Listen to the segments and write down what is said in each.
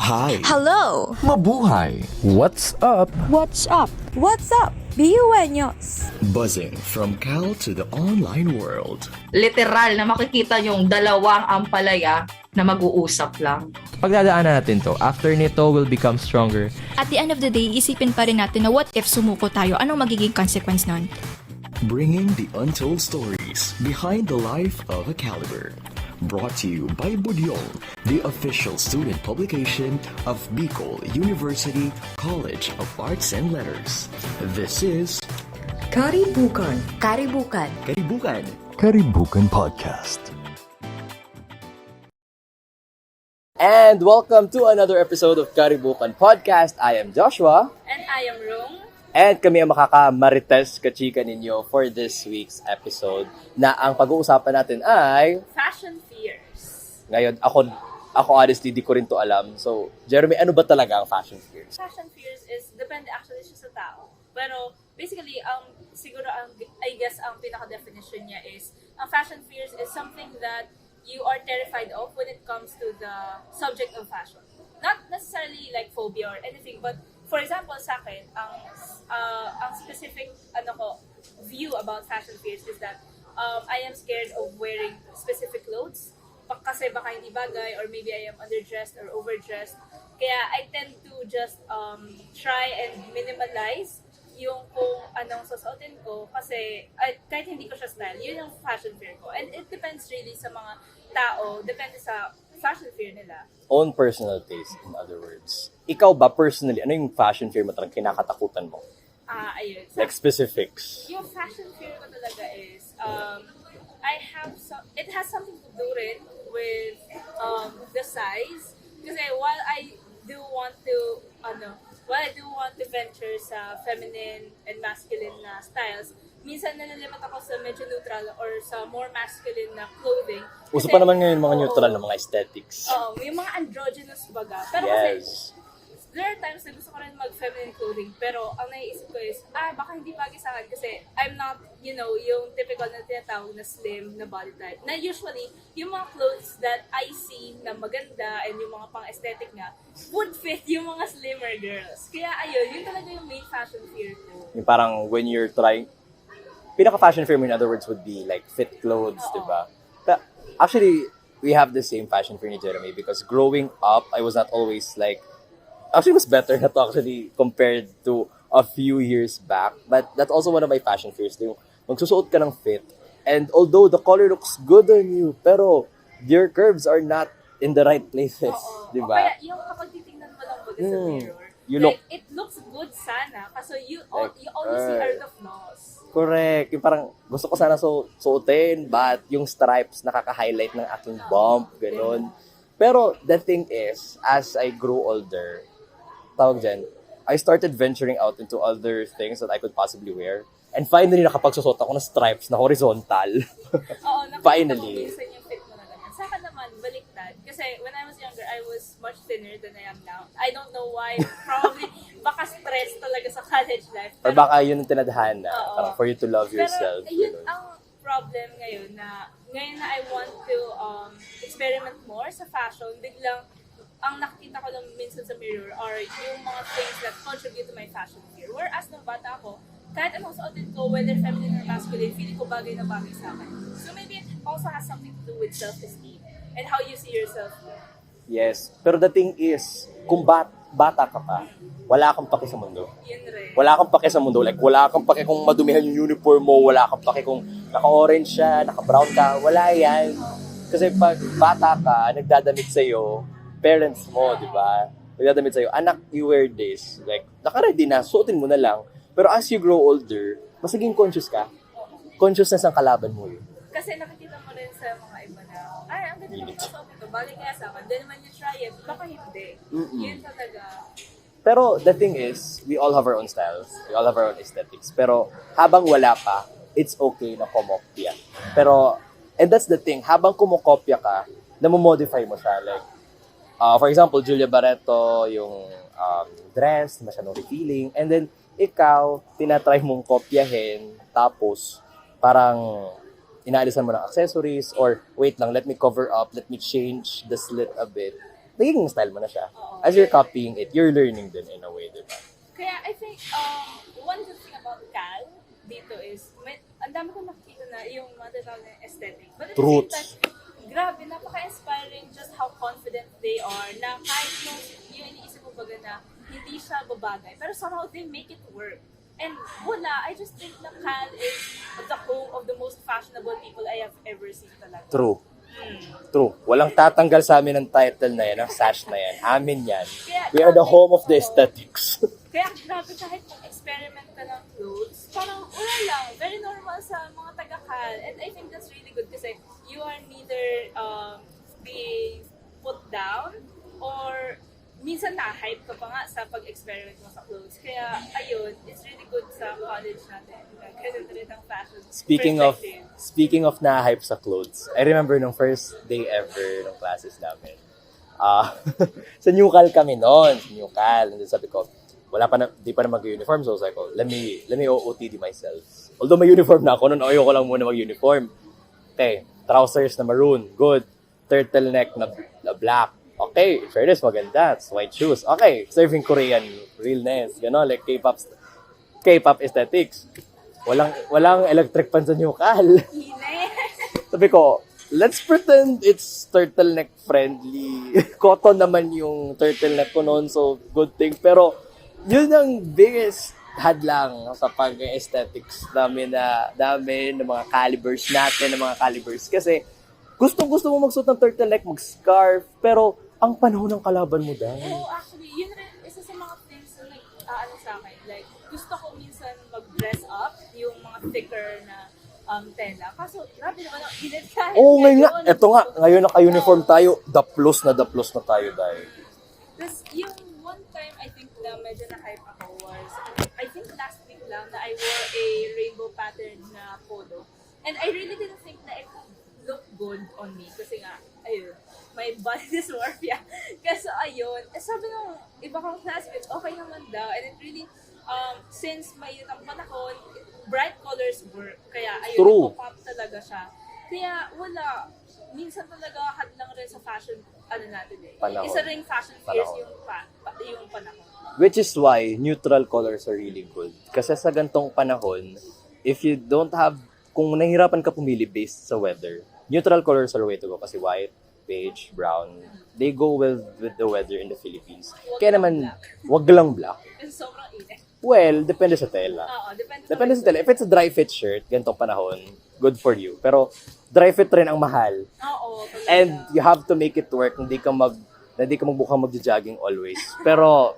Hi! Hello! Mabuhay! What's up? What's up? What's up? BUeños! Buzzing from Cal to the online world. Literal na makikita yung dalawang ampalaya na mag-uusap lang. Pagdadaanan natin to. After nito, we'll become stronger. At the end of the day, isipin pa rin natin na what if sumuko tayo? Anong magiging consequence nun? Bringing the untold stories behind the life of a caliber. Brought to you by Budyong, the official student publication of Bicol University College of Arts and Letters. This is KariBUkan. KariBUkan. KariBUkan. KariBUkan Podcast. And welcome to another episode of KariBUkan Podcast. I am Joshua. And I am Rung. And kami ang makaka-marites-ka-chika ninyo for this week's episode na ang pag-uusapan natin ay Fashion fears. ngayon, ako honestly, di ko rin to alam. So, Jeremy, ano ba talaga ang fashion fears? Fashion fears is, depende actually siya sa tao. Pero, basically, siguro, I guess, ang pinaka-definition niya is, ang fashion fears is something that you are terrified of when it comes to the subject of fashion. Not necessarily like phobia or anything, but for example, sa akin, ang specific view about fashion fears is that I am scared of wearing specific clothes kasi baka hindi bagay or maybe I am underdressed or overdressed. Kaya I tend to just try and minimalize yung kung anong susuotin ko kasi kahit hindi ko siya style, yun yung fashion fear ko. And it depends really sa mga tao, depende sa fashion fear nila. Own personal taste, in other words. Ikaw ba personally, ano yung fashion fear mo talagang kinakatakutan mo? Ayun. Like specifics. Yung fashion fear ko talaga is, it has something to do rin with the size. Kasi while I do want to venture sa feminine and masculine na styles, minsan nalilimit ako sa medyo neutral or sa more masculine na clothing. Uso pa naman ngayon mga neutral na mga aesthetics. Oo, yung mga androgynous baga. Pero Yes. kasi, there are times na gusto ko rin mag-feminine clothing, pero ang naiisip ko is, baka hindi bagay sa akin kasi I'm not, yung typical na tinatawag na slim na body type. Na usually, yung mga clothes that I see na maganda and yung mga pang-aesthetic nga, would fit yung mga slimmer girls. Kaya ayun, yun talaga yung main fashion fear ko. Yung parang when you're trying, pinaka-fashion fear mo in other words would be like fit clothes, di ba? But actually, we have the same fashion fear ni Jeremy because growing up, I was not always like, actually, it was better na to actually compared to a few years back. But that's also one of my fashion fears. Yung magsusuot ka ng fit. And although the color looks good on you, pero your curves are not in the right places. Di ba? Kaya yung kapag titingnan mo lang baga sa mirror, it looks good sana. Kaso you only see are the flaws. Correct. Yung parang gusto ko sana suotin, but yung stripes nakaka-highlight ng aking bump, ganun. Pero the thing is, as I grew older, I started venturing out into other things that I could possibly wear. And finally, nakapagsusot ako ng stripes na horizontal. Oo, Finally. Minsan yung fit mo na ganyan. Sa akin naman, baliktad. Kasi when I was younger, I was much thinner than I am now. I don't know why. Probably, baka stress talaga sa college life. Or baka yun ang tinadhana, Oo. for you to love yourself. Pero yun Ganun. ang problem ngayon na I want to experiment more sa fashion, biglang ang nakikita ko lang minsan sa mirror are yung mga things that contribute to my fashion fear. Whereas nung bata ako, kahit anong suotin ko, whether feminine or masculine, feeling ko bagay na bagay sa akin. So maybe it also has something to do with self-esteem and how you see yourself. Yes. Pero the thing is, kung bata ka pa, wala kang pake sa mundo. Yun rin. Wala kang pake sa mundo. Like, wala kang pake kung madumihan yung uniform mo, wala kang pake kung naka-orange siya, naka-brown ka, wala yan. Kasi pag bata ka, nagdadamit sa'yo, parents mo, di ba? Nagdadamit sa'yo, anak, you wear this. Like, naka-ready na, suotin mo na lang. Pero as you grow older, mas naging conscious ka. Consciousness ang kalaban mo yun. Kasi nakikita mo rin sa mga iba na, ang ganda naman sa suot ito, bagay kaya sa akin, then naman you try it, baka hindi. Yun talaga. Pero the thing is, we all have our own styles. We all have our own aesthetics. Pero habang wala pa, it's okay na kumopya. Pero, and that's the thing, habang kumokopya ka, namomodify mo siya. Like, for example, Julia Barreto, yung dress, masyadong revealing. And then, ikaw, tinatry mong kopyahin, tapos, parang, inaalisan mo ng accessories, or, wait lang, let me cover up, let me change the slit a bit. nagiging style mo na siya. Oo. As you're copying it, you're learning din in a way, di ba? Kaya I think, one good thing about Cal dito is, ang dami ko nakikita na yung mga tinatawag na aesthetic. But at the same time, grabe, napaka-inspiring just how confident they are na kahit yung iniisip mo baga na hindi siya babagay, pero somehow they make it work. And wala, I just think na Cal is the home of the most fashionable people I have ever seen talaga. True. True. Walang tatanggal sa amin ng title na yan, ang sash na yan. Amin yan. We are the home of the aesthetics. Kaya grabe, kahit mag-experiment ka ng clothes, parang wala lang, very normal sa mga taga-Cal. And I think that's really good kasi you are neither being put down or minsan na-hype ka pa nga sa pag-experiment mo sa clothes. Kaya ayun, it's really good sa college natin. Ganun rin ang fashion Speaking of na-hype sa clothes, I remember nung first day ever ng classes namin. Sa New Cal kami noon, sa New Cal. And then sabi ko, di pa na mag-uniform. So I was like, let me OOTD myself. Although may uniform na ako, noon ayoko lang muna mag-uniform. Okay, trousers na maroon, good. Turtleneck na black. Okay, fairness, maganda. White shoes. Okay, serving Korean realness. Gano'n, like K-pop aesthetics. Walang electric pan sa New Cal. Sabi ko, let's pretend it's turtleneck friendly. Cotton naman yung turtleneck ko noon, so good thing. Pero, yun ang biggest hadlang sa pag-aesthetics namin ng mga calibers natin, ng mga calibers. Kasi, gusto mo magsuot ng turtleneck, mag-scarf, pero ang panahon ng kalaban mo dahil. Oo, actually, yun rin, isa sa mga things na sa akin. Like, gusto ko minsan mag-dress up yung mga thicker na tela. Kaso, grabe naman ang init kahit. Oo, ngayon nga. Eto nga, ngayon naka-uniform tayo, daplos na tayo dahil. Tapos, yung one time, I think na medyo na-hype ako was, I think last week lang na I wore a rainbow pattern na polo. And I really didn't think na it look good on me. Kasi nga, ayun, may body dysmorphia. Kasi ayun, sabi ng iba kong classmates, okay naman daw. And it really, since may ang panahon, bright colors work. Kaya ayun, pop talaga siya. Kaya wala, minsan talaga hadlang rin sa fashion, natin eh. Panahon. Isa ring fashion fears yung panahon. Which is why neutral colors are really good. Kasi sa gantong panahon, if you don't have, kung nahihirapan ka pumili based sa weather, neutral colors are the way to go. Kasi white, beige, brown, they go well with the weather in the Philippines. Kaya naman, wag lang black. Kasi sobrang init. Well, depende sa tela. Oo, Depende sa tela. If it's a dry fit shirt, gantong panahon, good for you. Pero dry fit rin ang mahal. Oo. And you have to make it work. Hindi ka magbukhang magja-jogging always. Pero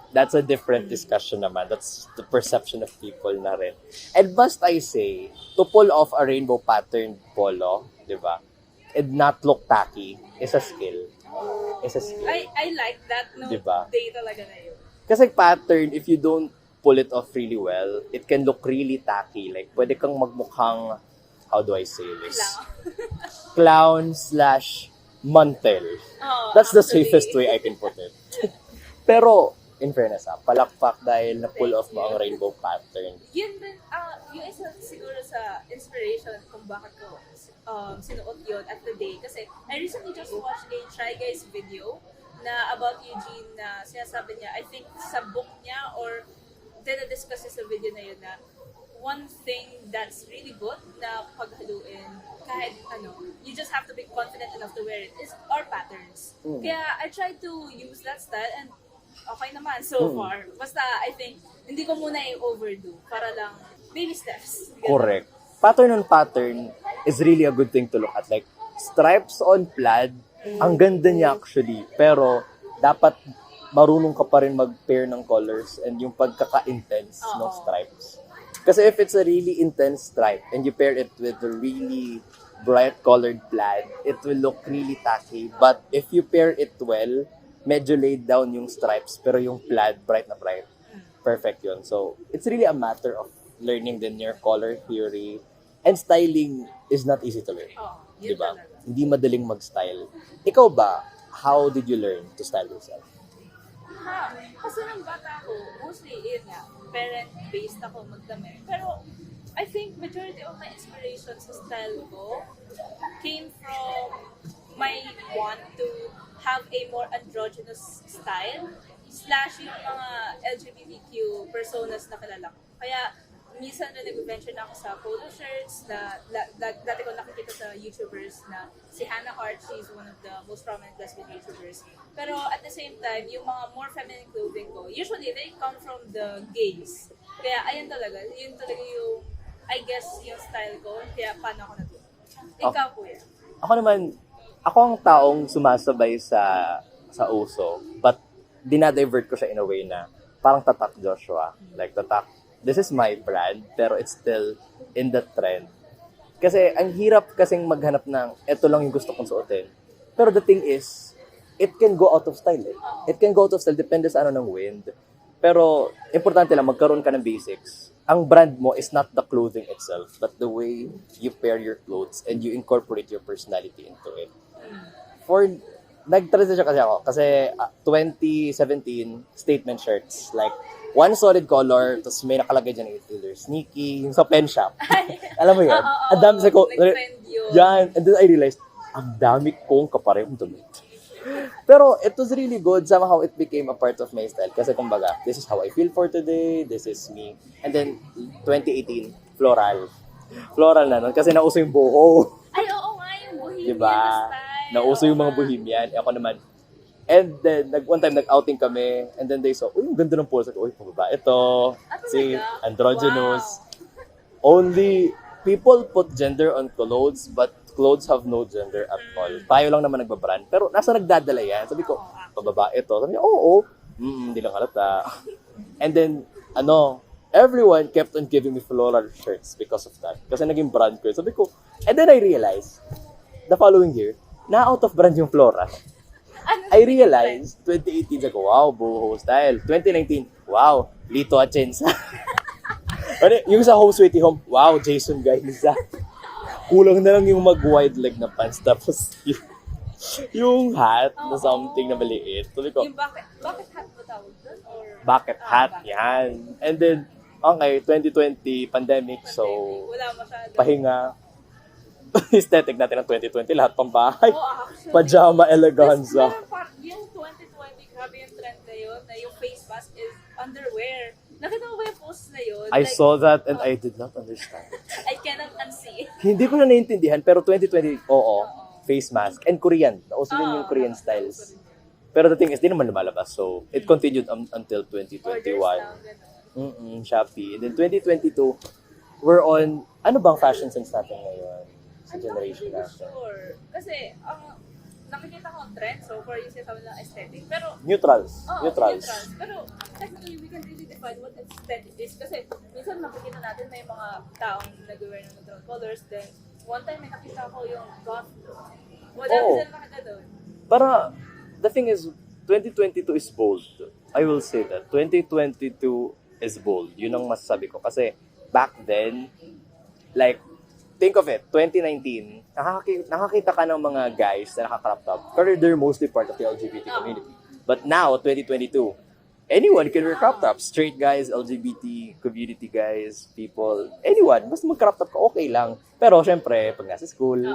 that's a different discussion naman. That's the perception of people na rin. And must I say, to pull off a rainbow patterned polo, di ba? And not look tacky is a skill. I like that no Diba? day talaga na yun. Kasi pattern, if you don't pull it off really well, it can look really tacky. Like, pwede kang magmukhang, how do I say this? Clown/mantel. That's the safest way I can put it. Pero, in fairness palakpak dahil na-pull off mo ang rainbow pattern. Yun din, yung isa siguro sa inspiration kung bakit ko sinuot yun at the day. Kasi I recently just watched a Try Guys video na about Eugene na sinasabi niya, I think sa book niya or dinadiscuss niya sa video na yun na one thing that's really good na paghaluin kahit you just have to be confident enough to wear it is our patterns. Kaya I try to use that style and okay naman so far. Basta I think hindi ko muna i-overdo para lang baby steps. Correct. Pattern on pattern is really a good thing to look at. Like, stripes on plaid, ang ganda niya actually. Pero, dapat marunong ka pa rin mag-pair ng colors and yung pagkaka-intense ng stripes. Kasi if it's a really intense stripe and you pair it with a really bright colored plaid, it will look really tacky. But if you pair it well, medyo laid down yung stripes, pero yung plaid, bright na bright. Perfect yun. So, it's really a matter of learning din your color theory. And styling is not easy to learn. Diba? Hindi madaling mag-style. Ikaw ba, how did you learn to style yourself? Kasi nung bata ako, mostly yun nga, parent-based ako magdamit. Pero, I think majority of my inspiration sa style ko came from my want to have a more androgynous style slash yung mga LGBTQ personas na kilala ko. Kaya minsan na nag-venture na ako sa polo shirts na dati ko nakikita sa YouTubers na si 𝘂𝗶𝗁𝗂𝗀𝗃, she's one of the most prominent lesbian YouTubers. Pero at the same time, yung mga more feminine clothing ko, usually they come from the gays. Kaya ayun talaga, yun talaga yung, I guess, yung style ko. Kaya paano ako natuto. Ikaw, kuya? Ako naman, ako ang taong sumasabay sa uso, but dinadivert ko siya in a way na parang tatak Joshua. Like tatak, this is my brand, pero it's still in the trend. Kasi ang hirap kasing maghanap ng eto lang yung gusto kong suotin. Pero the thing is, it can go out of style eh. It can go out of style, depende sa ano ng wind. Pero importante lang, magkaroon ka ng basics. Ang brand mo is not the clothing itself, but the way you pair your clothes and you incorporate your personality into it. Nag-transition kasi ako. Kasi 2017, statement shirts. Like, one solid color, tapos may nakalagay dyan either sneaky, yung sa pen shop. Alam mo yun? Ang dami sa ko. Yan. And then I realized, ang dami kong kaparehong damit. Pero it was really good. Somehow it became a part of my style. Kasi kumbaga, this is how I feel for today. This is me. And then, 2018, floral. Floral na nun. Kasi nauso yung boho. Ay, oo nga, yung bohemian Diba? style. Nauso yung mga bohemian. Ako naman. And then, one time, nag-outing kami. And then they saw, uy, ang ganda ng polo. Sabi, uy, pababa. Ito, si androgynous. Wow. Only, people put gender on clothes, but clothes have no gender at all. Tayo lang naman nagbabrand. Pero nasa nagdadala yan? Sabi ko, pababa ito. Sabi niya, oo. Hindi lang halata. And then, everyone kept on giving me floral shirts because of that. Kasi naging brand ko. Sabi ko, and then I realized, the following year, na out of brand yung floral. I realized, 2018, sabi ko, wow, boho style. 2019, wow, 𝘂𝗍𝗶𝗂𝗀𝗀𝗃. Yung sa Home Sweetie Home, wow, 𝘂𝗵𝗁𝗁𝗁𝗃. Kulang na lang yung mag-wide leg na pants. Tapos yung hat na something na maliit. Sabi ko, yung bucket hat ba tawag doon? Or bucket hat, yan. And then, okay, 2020, pandemic, so wala masyado. pahinga. Aesthetic natin ng 2020, lahat pang bahay. Actually. Pajama eleganza. Yung 2020, grabe yung trend na yun, na yung face mask is underwear. Nakita mo ba yung post na yun? I saw that and I did not understand. I cannot unsee it. Hindi ko na naiintindihan, pero 2020, oo, face mask. And Korean. Nauso din yung Korean styles. Pero the thing is, di naman lumalabas. So, it continued until 2021. Shopee. And then 2022, we're on, ano bang fashion sense natin ngayon? Sa generation natin. Sure. Kasi, nakikita ko ang trend, so for yung sinasabi ng aesthetic. Pero, Neutrals. neutrals. Pero, technically, we can really define what aesthetic is. Kasi, minsan makikita natin may mga taong nag-wear ng neutral colors. Then, one time may nakita ko yung goth look. Wala sila nakita doon. Para, the thing is, 2022 is bold. I will say that. 2022 is bold. Yun ang masasabi ko. Kasi, back then, like, think of it, 2019, nakakita ka ng mga guys na naka-crop top, pero they're mostly part of the LGBT community. But now, 2022, anyone can wear crop tops. Straight guys, LGBT community guys, people, anyone. Basta mag-crop top ka, okay lang. Pero syempre, pag nasa school,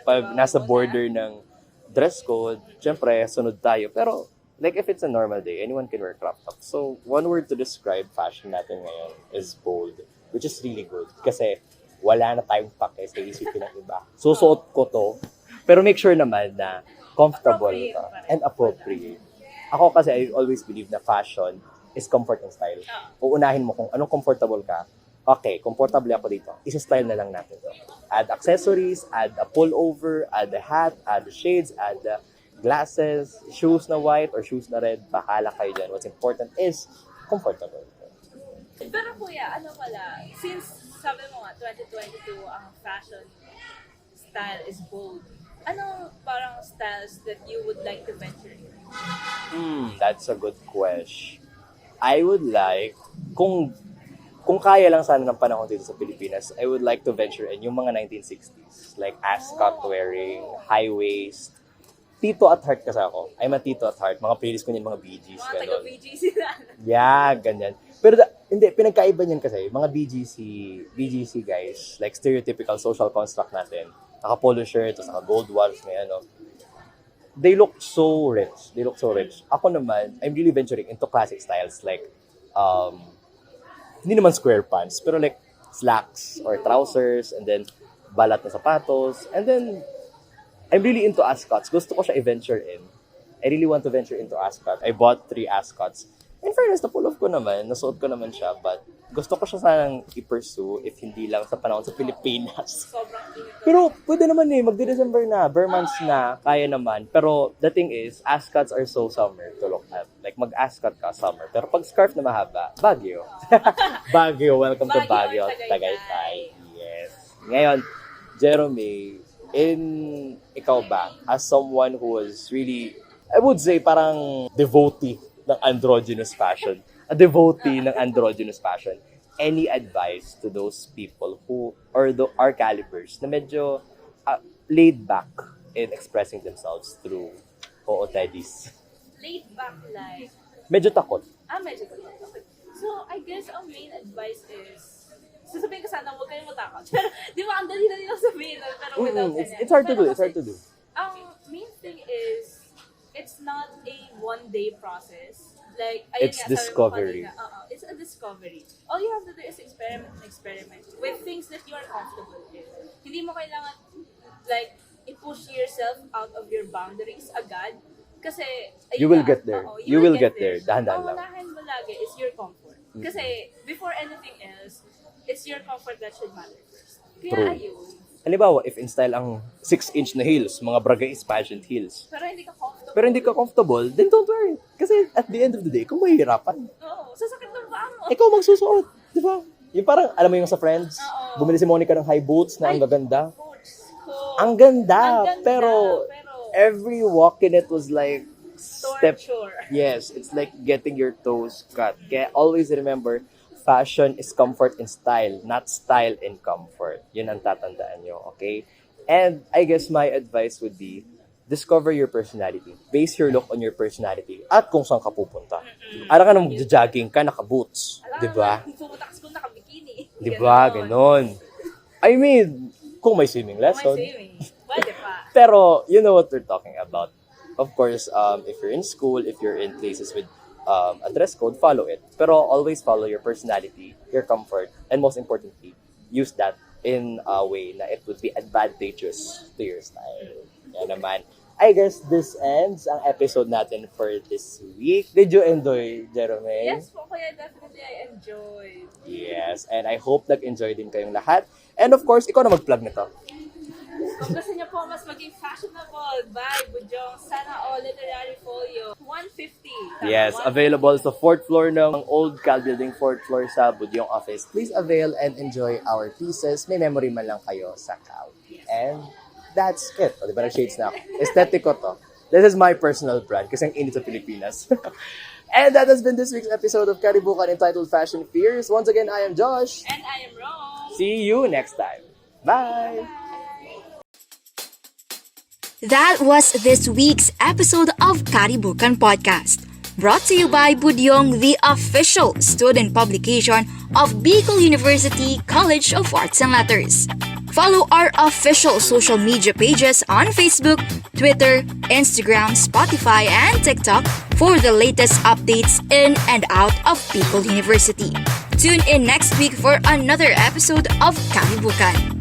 pag nasa border ng dress code, syempre, sunod tayo. Pero, like if it's a normal day, anyone can wear crop top. So, one word to describe fashion natin ngayon is bold, which is really good. Kasi, wala na tayong pake sa isipin ng iba. Susuot ko to, pero make sure naman na comfortable ka and appropriate. Ako kasi I always believe na fashion is comfort and style. Uunahin mo kung anong comfortable ka. Okay, comfortable ako dito. Isa-style na lang natin to. Add accessories, add a pullover, add a hat, add shades, add glasses, shoes na white or shoes na red. Bahala kayo dyan. What's important is comfortable. Pero kuya, ano pala, since sabi mo nga, 2022, ang fashion style is bold. Anong parang styles that you would like to venture in? That's a good question. I would like, kung kaya lang sana ng panahon dito sa Pilipinas, I would like to venture in yung mga 1960s. Like ascot wearing, high waist. Tito at heart kasi ako. I'm a tito at heart. Mga playlist ko niyan, mga Bee Gees. Mga taga-Bee Gees sila. Yeah, ganyan. Pero hindi, pinagkaiba niyan kasi, mga BGC guys, like stereotypical social construct natin, naka-polo shirt, tapos naka-gold watch, may ano. they look so rich. They look so rich. Ako naman, I'm really venturing into classic styles like, hindi naman square pants, pero like slacks or trousers, and then balat na sapatos, and then I'm really into ascots. Gusto ko siya i-venture in. I really want to venture into ascot. I bought 3 ascots. In fairness, napulove ko naman, nasuot ko naman siya, but gusto ko siya sanang i-pursue if hindi lang sa panahon sa Pilipinas. Sobrang init. Pero pwede naman magde-December na, bare months na, kaya naman. Pero the thing is, ascots are so summer to look at. Like mag-ascot ka, summer. Pero pag scarf na mahaba, Baguio. Baguio, welcome to Baguio. Tagaytay. Yes. Ngayon, Geromae, ikaw ba, as someone who was really, I would say, parang devotee ng androgynous fashion, a devotee ng androgynous fashion, any advice to those people who, or our calibers, na medyo laid back in expressing themselves through teddies? Laid back life. Medyo takot. Medyo takot. Okay. So, I guess ang main advice is, sasabihin ko sana, huwag kayong matakot. Pero, di ba, ang dali-dali lang sabihin, pero without It's hard to do, it's hard to do. Ang main thing is, it's not a one-day process. Like, ayun It's nga, sabi mo discovery. kanina, it's a discovery. All you have to do is experiment with things that you are comfortable with. Hindi mo kailangan, like, i-push yourself out of your boundaries agad. Kasi, ayun You will nga, get there. you will get there. Dahan-dahan lang. Ang unahin mo lagi is your comfort. Kasi, before anything else, it's your comfort that should matter first. Kaya True. ayun. Halimbawa, if in style ang 6-inch na heels, mga 𝗔𝗍𝗃𝗃𝗀𝗀𝗃𝗀𝗃𝗃 heels, Pero hindi ka comfortable. then don't wear it. Kasi at the end of the day, ikaw mahihirapan. Oo, sasakit ng paa mo. Ikaw magsusuot, di ba? Yung parang, alam mo yung sa Friends, Oo. bumili si Monica ng high boots na ang gaganda. Boots ko. Ang ganda, Ang ganda, pero every walk in it was like, torture. yes, it's like getting your toes cut. Kaya always remember, fashion is comfort in style, not style in comfort. Yun ang tatandaan nyo, okay? And I guess my advice would be, discover your personality. Base your look on your personality at kung saan ka pupunta. Alam ka na mag-jogging ka, naka-boots. Di ba? Pupunta ka sa school naka-bikini. Di ba? Ganon. I mean, kung may swimming lesson. Pwede pa. Pero, you know what we're talking about. Of course, if you're in school, if you're in places with a dress code, follow it. Pero always follow your personality, your comfort, and most importantly, use that in a way na it would be advantageous to your style. Yan naman. I guess this ends ang episode natin for this week. Did you enjoy, Geromae? Yes po, kaya definitely I enjoyed. Yes, and I hope nag-enjoy din kayong lahat. And of course, ikaw na mag-plug nito. Kung gusto niyo po mas maging fashionable, buy Budyong Sana All Literary Folio 150. Yes, available sa 4th floor ng Old Cal Building, 4th floor sa Budyong office. Please avail and enjoy our pieces. May memory man lang kayo sa Cal. And that's it. O, diba nag-shades na ako? Aesthetic ko to. This is my personal brand kasi ang init sa Pilipinas. And that has been this week's episode of KariBUkan entitled Fashion Fears. Once again, I am Josh. And I am Rome. See you next time. Bye! That was this week's episode of KariBUkan Podcast. Brought to you by Budyong, the official student publication of Bicol University College of Arts and Letters. Follow our official social media pages on Facebook, Twitter, Instagram, Spotify, and TikTok for the latest updates in and out of Bicol University. Tune in next week for another episode of KariBUkan.